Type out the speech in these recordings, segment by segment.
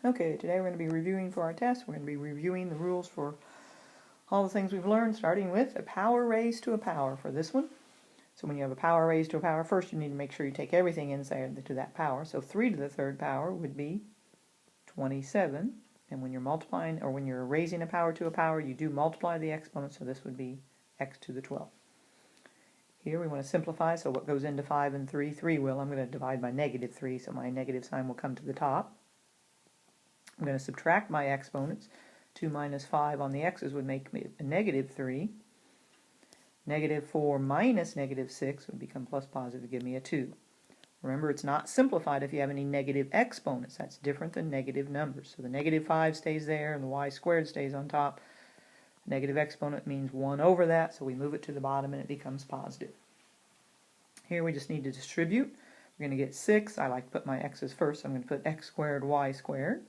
Okay, today we're going to be reviewing for our test. We're going to be reviewing the rules for all the things we've learned, starting with a power raised to a power for this one. So when you have a power raised to a power, first you need to make sure you take everything inside to that power. So 3 to the third power would be 27. And when you're multiplying, or when you're raising a power to a power, you do multiply the exponent, so this would be x to the 12. Here we want to simplify, so what goes into 5 and 3? 3 will. I'm going to divide by -3, so my negative sign will come to the top. I'm going to subtract my exponents. 2 minus 5 on the x's would make me a -3. -4 minus -6 would become plus positive to give me a 2. Remember, it's not simplified if you have any negative exponents. That's different than negative numbers. So the -5 stays there and the y squared stays on top. Negative exponent means 1 over that, so we move it to the bottom and it becomes positive. Here we just need to distribute. We're going to get 6. I like to put my x's first, so I'm going to put x squared y squared.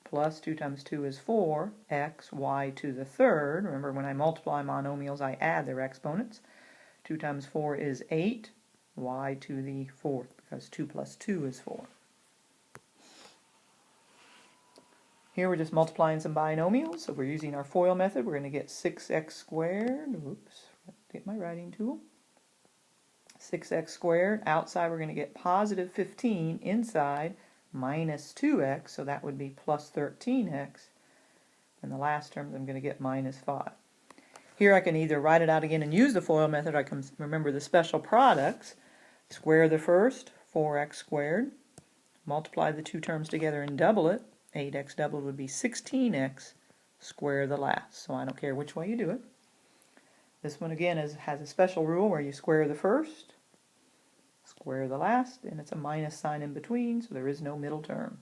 Plus 2 times 2 is 4, x, y to the third. Remember, when I multiply monomials, I add their exponents. 2 times 4 is 8, y to the fourth, because 2 plus 2 is 4. Here we're just multiplying some binomials, so we're using our FOIL method. We're going to get 6x squared. Oops, get my writing tool. 6x squared. Outside we're going to get positive 15. Inside, minus 2x, so that would be plus 13x. And the last term I'm going to get minus 5. Here I can either write it out again and use the FOIL method, or I can remember the special products. Square the first, 4x squared. Multiply the two terms together and double it. 8x doubled would be 16x. Square the last. So I don't care which way you do it. This one again has a special rule where you square the first, square the last, and it's a minus sign in between, so there is no middle term.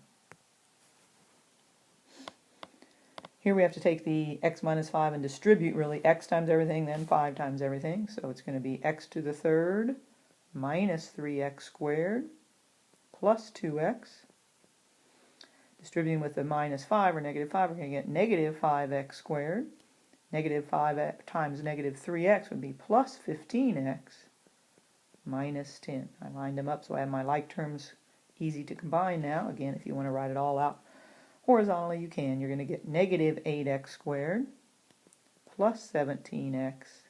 Here we have to take the x minus 5 and distribute, really, x times everything, then 5 times everything. So it's going to be x to the third minus 3x squared plus 2x. Distributing with the minus 5 or -5, we're going to get negative 5x squared. Negative 5 times negative 3x would be plus 15x. Minus 10. I lined them up so I have my like terms easy to combine now. Again, if you want to write it all out horizontally, you can. You're going to get negative 8x squared plus 17x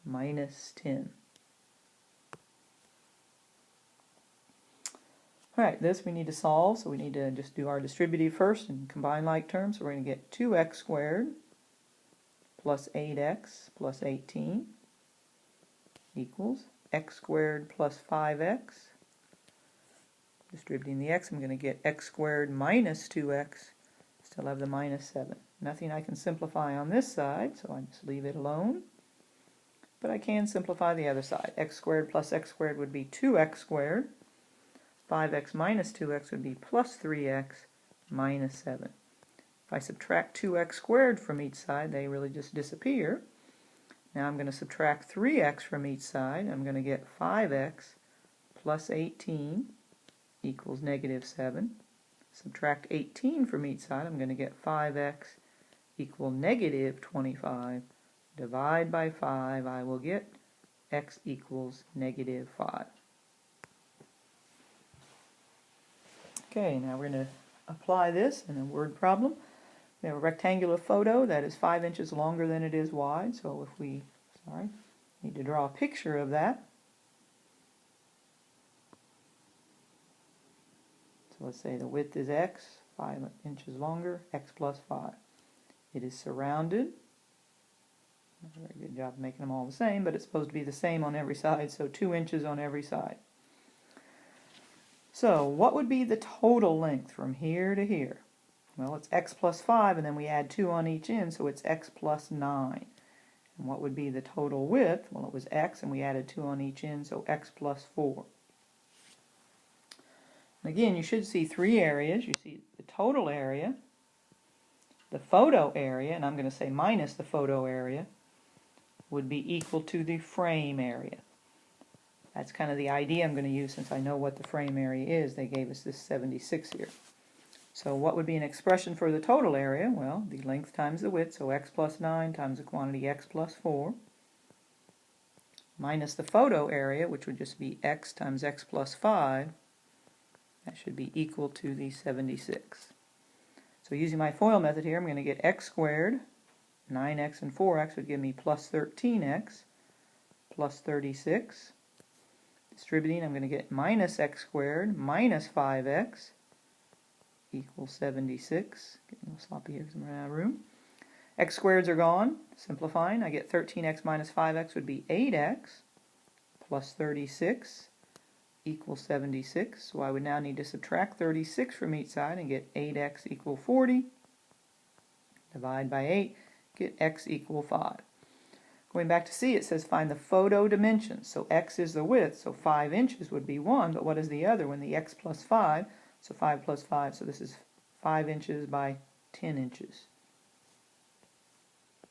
minus 10. Alright, this we need to solve, so we need to just do our distributive first and combine like terms. So we're going to get 2x squared plus 8x plus 18 equals x squared plus 5x. Distributing the x, I'm going to get x squared minus 2x. Still have the minus 7. Nothing I can simplify on this side, so I just leave it alone. But I can simplify the other side. X squared plus x squared would be 2x squared. 5x minus 2x would be plus 3x minus 7. If I subtract 2x squared from each side, they really just disappear. Now I'm going to subtract 3x from each side. I'm going to get 5x plus 18 equals negative 7. Subtract 18 from each side. I'm going to get 5x equal negative 25. Divide by 5. I will get x equals negative 5. Okay, now we're going to apply this in a word problem. We have a rectangular photo that is 5 inches longer than it is wide, so if we, need to draw a picture of that. So let's say the width is x, 5 inches longer, x plus 5. It is surrounded. Not a very good job of making them all the same, but it's supposed to be the same on every side, so 2 inches on every side. So what would be the total length from here to here? Well, it's x plus 5, and then we add 2 on each end, so it's x plus 9. And what would be the total width? Well, it was x, and we added 2 on each end, so x plus 4. And again, you should see 3 areas. You see the total area, the photo area, and I'm going to say minus the photo area, would be equal to the frame area. That's kind of the idea I'm going to use since I know what the frame area is. They gave us this 76 here. So what would be an expression for the total area? Well, the length times the width, so x plus 9 times the quantity x plus 4, minus the photo area, which would just be x times x plus 5, That should be equal to the 76. So using my FOIL method here, I'm going to get x squared, 9x and 4x would give me plus 13x, plus 36. Distributing, I'm going to get minus x squared minus 5x equals 76. Getting a little sloppy here because I'm running out of room. X squareds are gone. Simplifying, I get 13x minus 5x would be 8x plus 36 equals 76. So I would now need to subtract 36 from each side and get 8x equal 40. Divide by 8, get x equal 5. Going back to C, it says find the photo dimensions. So x is the width, so 5 inches would be 1, but what is the other one? The x plus 5, so 5 plus 5, so this is 5 inches by 10 inches.